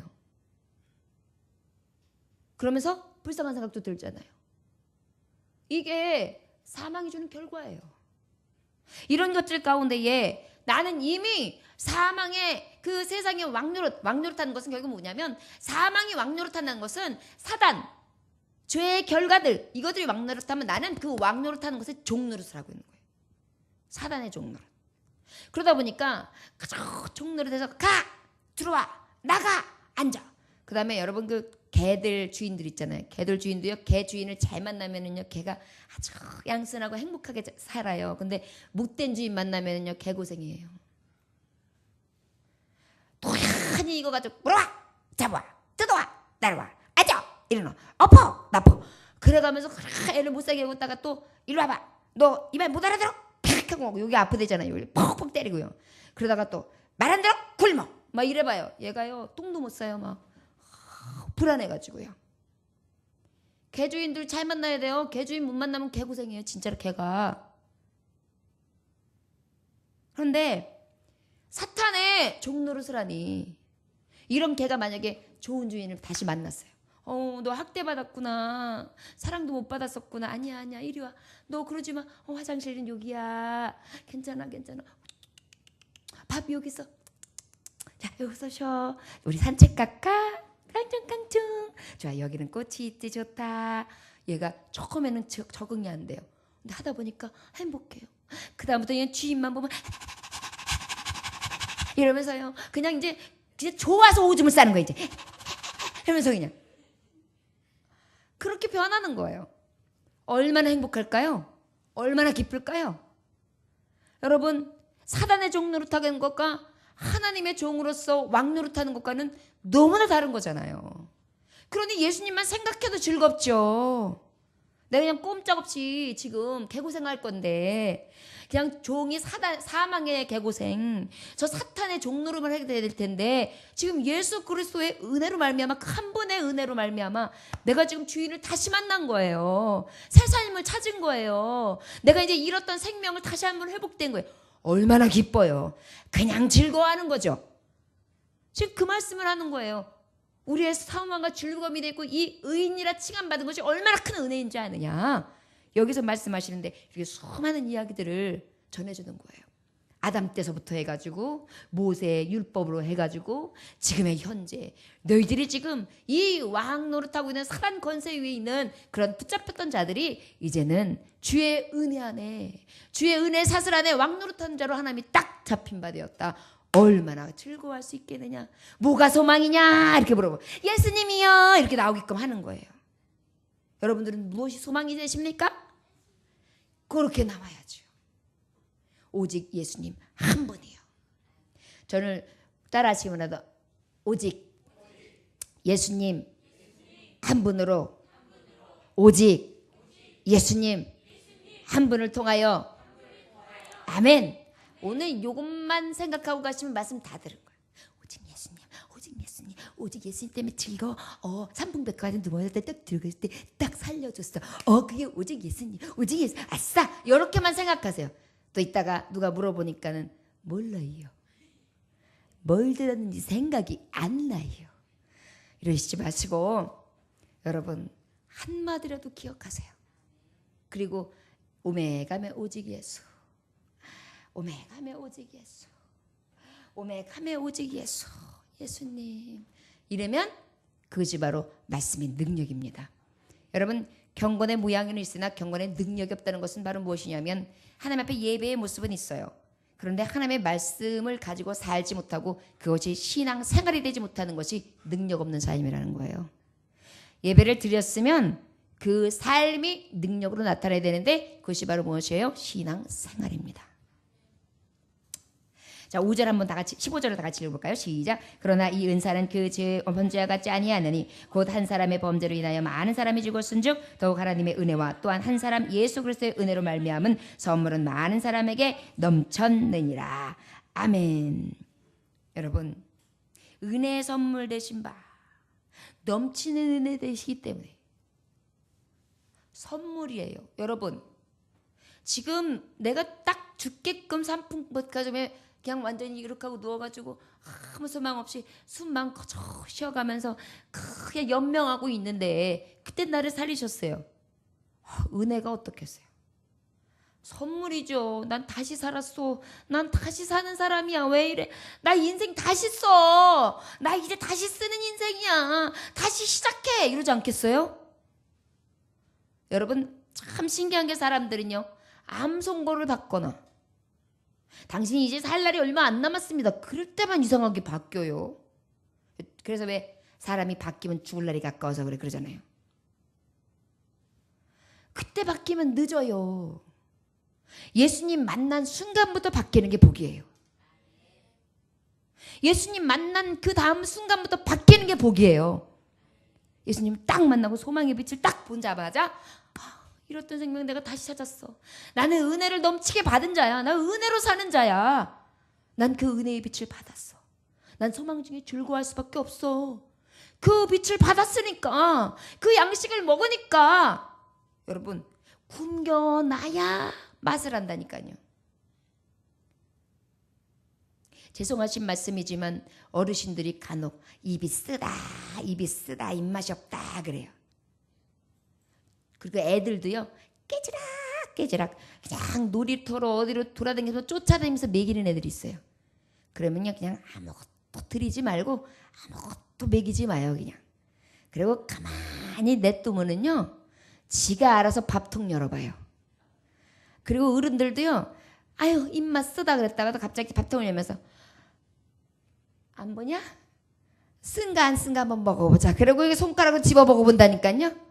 그러면서 불쌍한 생각도 들잖아요. 이게 사망이 주는 결과예요. 이런 것들 가운데에 나는 이미 사망의 그 세상의 왕노릇하는 것은 결국 뭐냐면, 사망이 왕노릇한다는 것은 사단, 죄의 결과들, 이것들이 왕노릇하면 나는 그 왕노릇하는 것에 종노릇을 하고 있는 거예요. 사단의 종노릇. 그러다 보니까 종노릇해서 가! 들어와! 나가! 앉아! 그 다음에 여러분 그 개들 주인들 있잖아요. 개들 주인도요, 개 주인을 잘 만나면은요, 개가 아주 양선하고 행복하게 살아요. 근데 못된 주인 만나면은요, 개고생이에요. 도연히 이거 가지고 물어와! 잡아와! 뜯어와! 따라와! 앉아! 일어나! 엎어! 나퍼! 그래가면서 애를 못 살게 하고 있다가 또 이리 와봐! 너 이 말 못 알아들어? 팍 하고 여기 아프대잖아요. 여기 퍽퍽 때리고요. 그러다가 또 말 안 들어? 굶어! 막 이래봐요. 얘가요, 똥도 못 싸요. 막 불안해가지고요. 개주인들 잘 만나야 돼요. 개주인 못 만나면 개고생이에요. 진짜로 개가. 그런데 사탄의 종노릇을 하니, 이런 개가 만약에 좋은 주인을 다시 만났어요. 너 학대받았구나. 사랑도 못 받았었구나. 아니야 이리 와. 너 그러지 마. 화장실은 여기야. 괜찮아. 밥 여기 있어. 자, 여기서 쉬어. 우리 산책 갈까? 깡충깡충. 좋아, 여기는 꽃이 있지. 좋다. 얘가 처음에는 적응이 안 돼요. 근데 하다 보니까 행복해요. 그 다음부터 그냥 주인만 보면 이러면서요, 그냥 이제 좋아서 오줌을 싸는 거예요. 이제 이러면서 그냥 그렇게 변하는 거예요. 얼마나 행복할까요? 얼마나 기쁠까요? 여러분, 사단의 종 노릇하는 것과 하나님의 종으로서 왕 노릇하는 것과는 너무나 다른 거잖아요. 그러니 예수님만 생각해도 즐겁죠. 내가 그냥 꼼짝없이 지금 개고생할 건데, 그냥 종이 사망의 개고생, 저 사탄의 종노릇을 해야 될 텐데, 지금 예수 그리스도의 은혜로 말미암아, 한 번의 은혜로 말미암아 내가 지금 주인을 다시 만난 거예요. 새 삶을 찾은 거예요. 내가 이제 잃었던 생명을 다시 한번 회복된 거예요. 얼마나 기뻐요. 그냥 즐거워하는 거죠. 지금 그 말씀을 하는 거예요. 우리의 사망과 즐거움이 되고 이 의인이라 칭함받은 것이 얼마나 큰 은혜인 줄 아느냐. 여기서 말씀하시는데 이렇게 수많은 이야기들을 전해주는 거예요. 아담 때서부터 해가지고 모세의 율법으로 해가지고 지금의 현재, 너희들이 지금 이 왕 노릇하고 있는 사단 권세 위에 있는 그런 붙잡혔던 자들이 이제는 주의 은혜 안에, 주의 은혜 사슬 안에 왕 노릇하는 자로 하나님이 딱 잡힌 바 되었다. 얼마나 즐거워할 수 있겠느냐. 뭐가 소망이냐 이렇게 물어보고, 예수님이요 이렇게 나오게끔 하는 거예요. 여러분들은 무엇이 소망이 되십니까? 그렇게 나와야죠. 오직 예수님 한 분이요. 저는 따라하시면 하도 오직 예수님 한 분으로, 오직 예수님 한 분을 통하여. 아멘. 오늘 이것만 생각하고 가시면 말씀 다 들은 거예요. 오직 예수님, 오직 예수님, 오직 예수님 때문에 즐거워. 삼풍백화점 누워있을 때 딱 들어갔을 때 딱 살려줬어. 그게 오직 예수님, 오직 예수. 아싸, 이렇게만 생각하세요. 또 이따가 누가 물어보니까는 몰라요. 뭘 들었는지 생각이 안 나요. 이러시지 마시고 여러분 한마디라도 기억하세요. 그리고 오메가메 오직 예수, 오메가메 오직 예수, 오메가메 오직 예수, 예수님 이러면 그것이 바로 말씀의 능력입니다. 여러분, 경건의 모양은 있으나 경건의 능력이 없다는 것은 바로 무엇이냐면, 하나님 앞에 예배의 모습은 있어요. 그런데 하나님의 말씀을 가지고 살지 못하고 그것이 신앙 생활이 되지 못하는 것이 능력 없는 삶이라는 거예요. 예배를 드렸으면 그 삶이 능력으로 나타나야 되는데 그것이 바로 무엇이에요? 신앙 생활입니다. 자, 5절 한번 다 같이, 15절을 다 같이 읽어볼까요? 시작. 그러나 이 은사는 그 범죄와 같지 아니하느니 곧 한 사람의 범죄로 인하여 많은 사람이 죽었은즉 더욱 하나님의 은혜와 또한 한 사람 예수 그리스도의 은혜로 말미암은 선물은 많은 사람에게 넘쳤느니라. 아멘. 여러분, 은혜의 선물 되신 바, 넘치는 은혜 되시기 때문에 선물이에요. 여러분, 지금 내가 딱 죽게끔 삼풍백화점에 그냥 완전히 이렇게 하고 누워가지고 아무 소망 없이 숨만 거쳐 쉬어가면서 크게 연명하고 있는데 그때 나를 살리셨어요. 은혜가 어떻겠어요? 선물이죠. 난 다시 살았어. 난 다시 사는 사람이야. 왜 이래? 나 인생 다시 써. 나 이제 다시 쓰는 인생이야. 다시 시작해. 이러지 않겠어요? 여러분 참 신기한 게 사람들은요. 암 선고를 받거나 당신이 이제 살 날이 얼마 안 남았습니다. 그럴 때만 이상하게 바뀌어요. 그래서 왜 사람이 바뀌면 죽을 날이 가까워서 그러잖아요. 그때 바뀌면 늦어요. 예수님 만난 순간부터 바뀌는 게 복이에요. 예수님 만난 그 다음 순간부터 바뀌는 게 복이에요. 예수님 딱 만나고 소망의 빛을 딱 보자마자 잃었던 생명 내가 다시 찾았어. 나는 은혜를 넘치게 받은 자야. 나 은혜로 사는 자야. 난 그 은혜의 빛을 받았어. 난 소망 중에 즐거워할 수밖에 없어. 그 빛을 받았으니까, 그 양식을 먹으니까 여러분 굶겨나야 맛을 안다니까요. 죄송하신 말씀이지만 어르신들이 간혹 입이 쓰다 입맛이 없다 그래요. 그리고 애들도요 깨지락 그냥 놀이터로 어디로 돌아다니면서 쫓아다니면서 먹이는 애들이 있어요. 그러면요 그냥 아무것도 드리지 말고 아무것도 먹이지 마요. 그냥 그리고 가만히 냅두면은요 지가 알아서 밥통 열어봐요. 그리고 어른들도요 아유 입맛 쓰다 그랬다가도 갑자기 밥통을 열면서 안 보냐? 쓴가 안 쓴가 한번 먹어보자. 그리고 이게 손가락으로 집어 먹어본다니까요.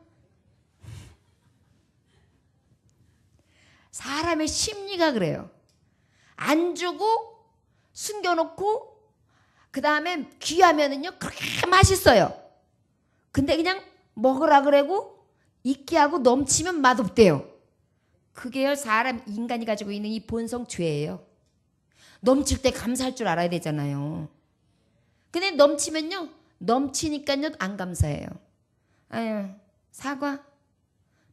사람의 심리가 그래요. 안 주고 숨겨놓고 그 다음에 귀하면은요 그렇게 맛있어요. 근데 그냥 먹으라 그러고 있게 하고 넘치면 맛없대요. 그게요 사람 인간이 가지고 있는 이 본성 죄예요. 넘칠 때 감사할 줄 알아야 되잖아요. 근데 넘치면요 넘치니까요 안 감사해요. 아유 사과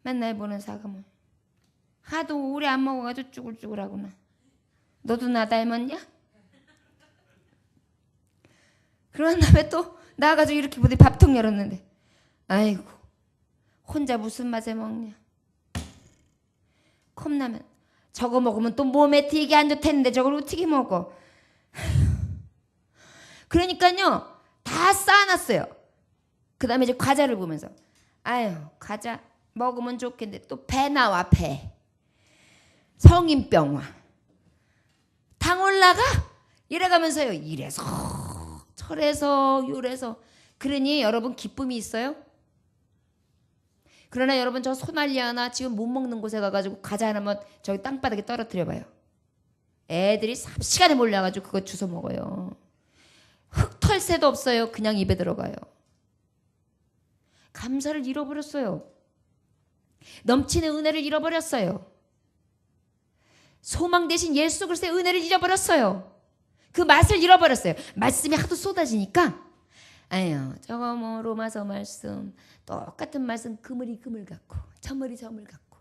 맨날 보는 사과 뭐 하도 오래 안 먹어가지고 쭈글쭈글하구나. 너도 나 닮았냐? 그런 다음에 또 나와가지고 이렇게 보더니 밥통 열었는데 아이고 혼자 무슨 맛에 먹냐. 컵라면 저거 먹으면 또 몸에 되게 안 좋다는데 저걸 어떻게 먹어. 그러니까요 다 쌓아놨어요. 그 다음에 이제 과자를 보면서 아유 과자 먹으면 좋겠는데 또 배 나와. 배 성인병 와. 당 올라가? 이래가면서요 이래서 저래서 요래서. 그러니 여러분 기쁨이 있어요? 그러나 여러분 저 소날리 하나 지금 못 먹는 곳에 가가지고 과자 하나만 저기 땅바닥에 떨어뜨려봐요. 애들이 삽시간에 몰려가지고 그거 주워 먹어요. 흙털 새도 없어요. 그냥 입에 들어가요. 감사를 잃어버렸어요. 넘치는 은혜를 잃어버렸어요. 소망 대신 예수 그리스도의 은혜를 잃어버렸어요. 그 맛을 잃어버렸어요. 말씀이 하도 쏟아지니까 아유 저거 뭐 로마서 말씀 똑같은 말씀 그물이 그물 같고 저물이 저물 같고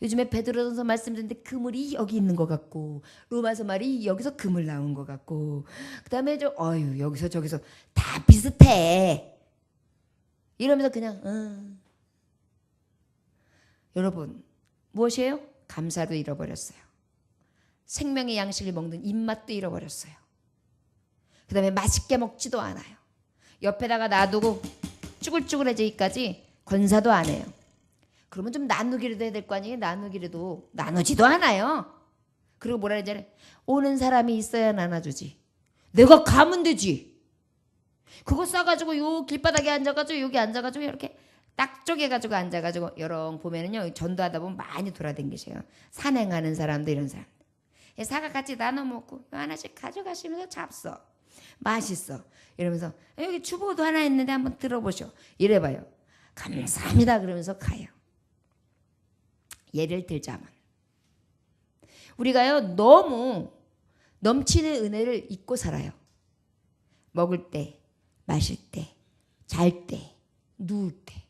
요즘에 베드로전서 말씀 듣는데 그물이 여기 있는 것 같고 로마서 말이 여기서 그물 나온 것 같고 그다음에 여기서 저기서 다 비슷해 이러면서 그냥 여러분 무엇이에요? 감사도 잃어버렸어요. 생명의 양식을 먹는 입맛도 잃어버렸어요. 그 다음에 맛있게 먹지도 않아요. 옆에다가 놔두고 쭈글쭈글해지기까지 건사도 안 해요. 그러면 좀 나누기라도 해야 될 거 아니에요. 나누기라도 나누지도 않아요. 그리고 뭐라 그러잖아요. 오는 사람이 있어야 나눠주지. 내가 가면 되지. 그거 싸가지고 요 길바닥에 앉아가지고 여기 앉아가지고 이렇게 딱 쪼개가지고 앉아가지고 여러 보면은요 전도하다 보면 많이 돌아다니셔요. 산행하는 사람들 이런 사람. 사과 같이 나눠 먹고 하나씩 가져가시면서 잡숴. 맛있어. 이러면서 여기 주보도 하나 있는데 한번 들어보셔. 이래봐요. 감사합니다. 그러면서 가요. 예를 들자면 우리가요 너무 넘치는 은혜를 잊고 살아요. 먹을 때, 마실 때, 잘 때, 누울 때.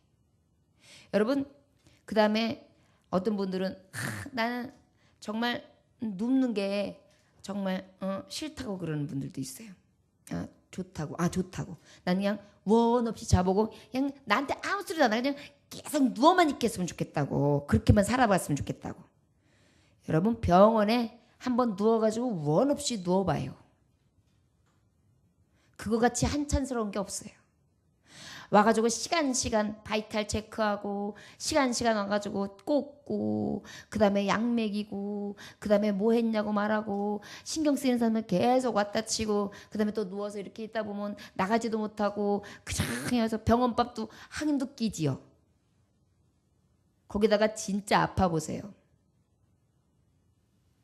여러분 그 다음에 어떤 분들은 나는 정말 눕는 게 정말 싫다고 그러는 분들도 있어요. 좋다고. 나는 그냥 원 없이 자보고 그냥 나한테 아무 소리도 안 하고 그냥 계속 누워만 있겠으면 좋겠다고. 그렇게만 살아봤으면 좋겠다고. 여러분 병원에 한번 누워가지고 원 없이 누워봐요. 그거 같이 한찬스러운 게 없어요. 와가지고 시간 바이탈 체크하고 시간 와가지고 꽂고 그 다음에 약 먹이고 그 다음에 뭐 했냐고 말하고 신경 쓰이는 사람은 계속 왔다 치고 그 다음에 또 누워서 이렇게 있다 보면 나가지도 못하고 그냥 해서 병원밥도 한도 끼지요. 거기다가 진짜 아파 보세요.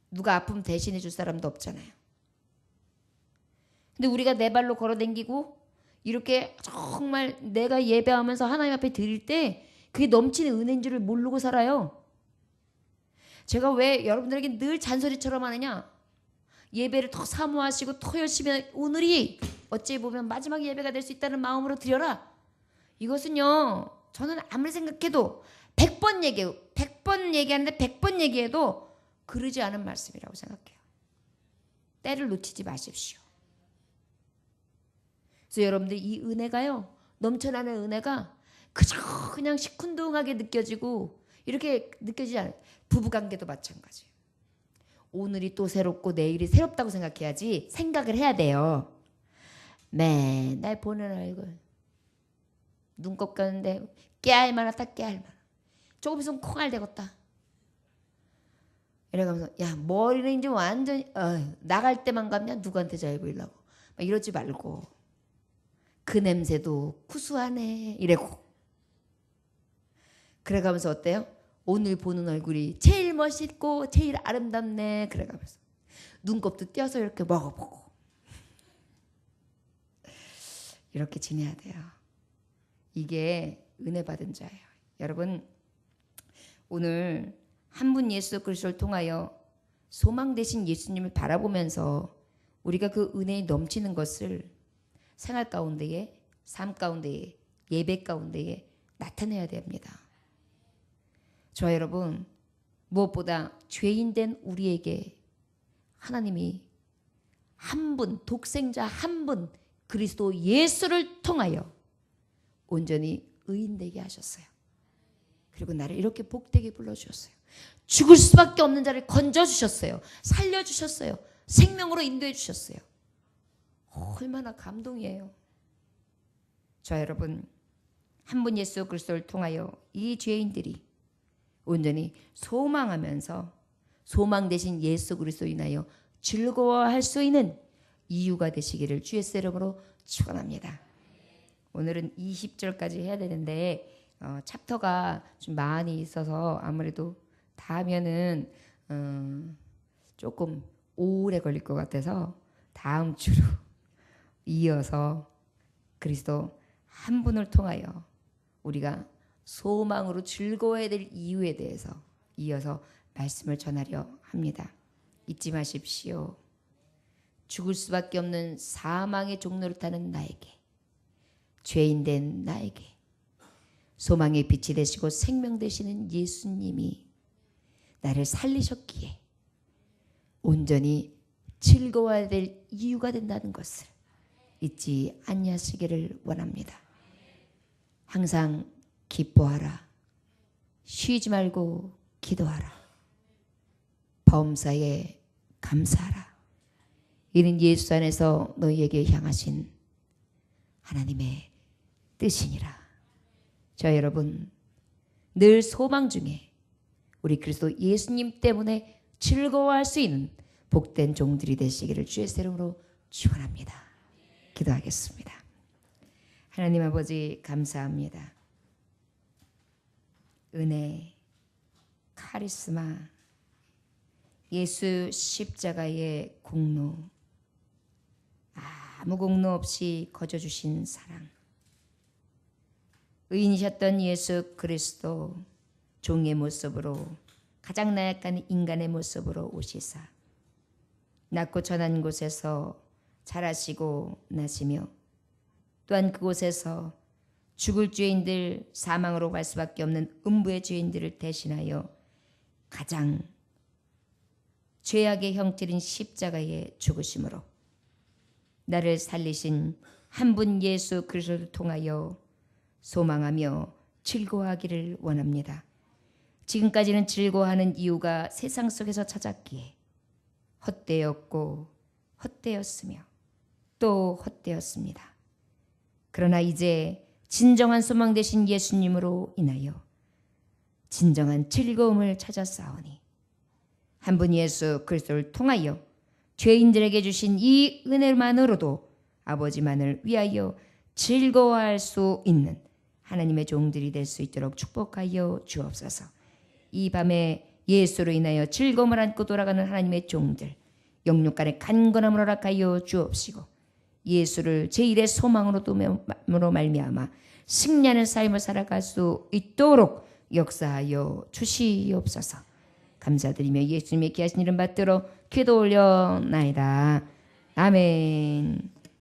누가 아프면 대신해 줄 사람도 없잖아요. 근데 우리가 내 발로 걸어 댕기고 이렇게 정말 내가 예배하면서 하나님 앞에 드릴 때 그게 넘치는 은혜인 줄을 모르고 살아요. 제가 왜 여러분들에게 늘 잔소리처럼 하느냐? 예배를 더 사모하시고 더 열심히 오늘이 어찌 보면 마지막 예배가 될 수 있다는 마음으로 드려라. 이것은요. 저는 아무리 생각해도 100번 얘기하는데 100번 얘기해도 그러지 않은 말씀이라고 생각해요. 때를 놓치지 마십시오. 그래서 여러분들 이 은혜가요. 넘쳐나는 은혜가 그냥 시큰둥하게 느껴지고 이렇게 느껴지지 않아요. 부부관계도 마찬가지예요. 오늘이 또 새롭고 내일이 새롭다고 생각해야지 생각을 해야 돼요. 맨날 보는 얼굴 눈곱 가는데 깨알 많았다 깨알 많아. 조금 있으면 콩알 되겠다. 이래가면서 야 머리는 이제 완전히 나갈 때만 가냐 누구한테 잘 보이려고 막 이러지 말고 그 냄새도 구수하네 이래고 그래가면서 어때요? 오늘 보는 얼굴이 제일 멋있고 제일 아름답네 그래가면서 눈곱도 띄어서 이렇게 먹어보고 이렇게 지내야 돼요. 이게 은혜 받은 자예요. 여러분 오늘 한 분 예수 그리스도를 통하여 소망 되신 예수님을 바라보면서 우리가 그 은혜에 넘치는 것을 생활 가운데에 삶 가운데에 예배 가운데에 나타내야 됩니다. 저 여러분 무엇보다 죄인된 우리에게 하나님이 한 분 독생자 한 분 그리스도 예수를 통하여 온전히 의인되게 하셨어요. 그리고 나를 이렇게 복되게 불러주셨어요. 죽을 수밖에 없는 자를 건져주셨어요. 살려주셨어요. 생명으로 인도해 주셨어요. 얼마나 감동이에요. 저 여러분 한 분 예수 그리스도를 통하여 이 죄인들이 온전히 소망하면서 소망 되신 예수 그리스도로 인하여 즐거워할 수 있는 이유가 되시기를 주의 이름으로 축원합니다. 오늘은 20절까지 해야 되는데 챕터가 좀 많이 있어서 아무래도 다 하면은 조금 오래 걸릴 것 같아서 다음 주로 이어서 그리스도 한 분을 통하여 우리가 소망으로 즐거워야 될 이유에 대해서 이어서 말씀을 전하려 합니다. 잊지 마십시오. 죽을 수밖에 없는 사망의 종로를 타는 나에게 죄인된 나에게 소망의 빛이 되시고 생명 되시는 예수님이 나를 살리셨기에 온전히 즐거워야 될 이유가 된다는 것을 잊지 아니하시기를 원합니다. 항상 기뻐하라. 쉬지 말고 기도하라. 범사에 감사하라. 이는 예수 안에서 너희에게 향하신 하나님의 뜻이니라. 저 여러분 늘 소망 중에 우리 그리스도 예수님 때문에 즐거워할 수 있는 복된 종들이 되시기를 주의 이름으로 축원합니다. 기도하겠습니다. 하나님 아버지 감사합니다. 은혜, 카리스마, 예수 십자가의 공로, 아무 공로 없이 거저 주신 사랑, 의인이셨던 예수 그리스도 종의 모습으로 가장 나약한 인간의 모습으로 오시사 낮고 천한 곳에서 자라시고 나시며 또한 그곳에서 죽을 죄인들 사망으로 갈 수밖에 없는 음부의 죄인들을 대신하여 가장 죄악의 형질인 십자가의 죽으심으로 나를 살리신 한 분 예수 그리스도를 통하여 소망하며 즐거워하기를 원합니다. 지금까지는 즐거워하는 이유가 세상 속에서 찾았기에 헛되었고 헛되었으며 또 헛되었습니다. 그러나 이제 진정한 소망 되신 예수님으로 인하여 진정한 즐거움을 찾았사오니 한 분 예수 그리스도를 통하여 죄인들에게 주신 이 은혜만으로도 아버지만을 위하여 즐거워할 수 있는 하나님의 종들이 될 수 있도록 축복하여 주옵소서. 이 밤에 예수로 인하여 즐거움을 안고 돌아가는 하나님의 종들 영육간의 간건함을 허락하여 주옵시고 예수를 제1의 소망으로 말미암아 승리하는 삶을 살아갈 수 있도록 역사하여 주시옵소서. 감사드리며 예수님의 귀하신 이름 받들어 기도 올려나이다. 아멘.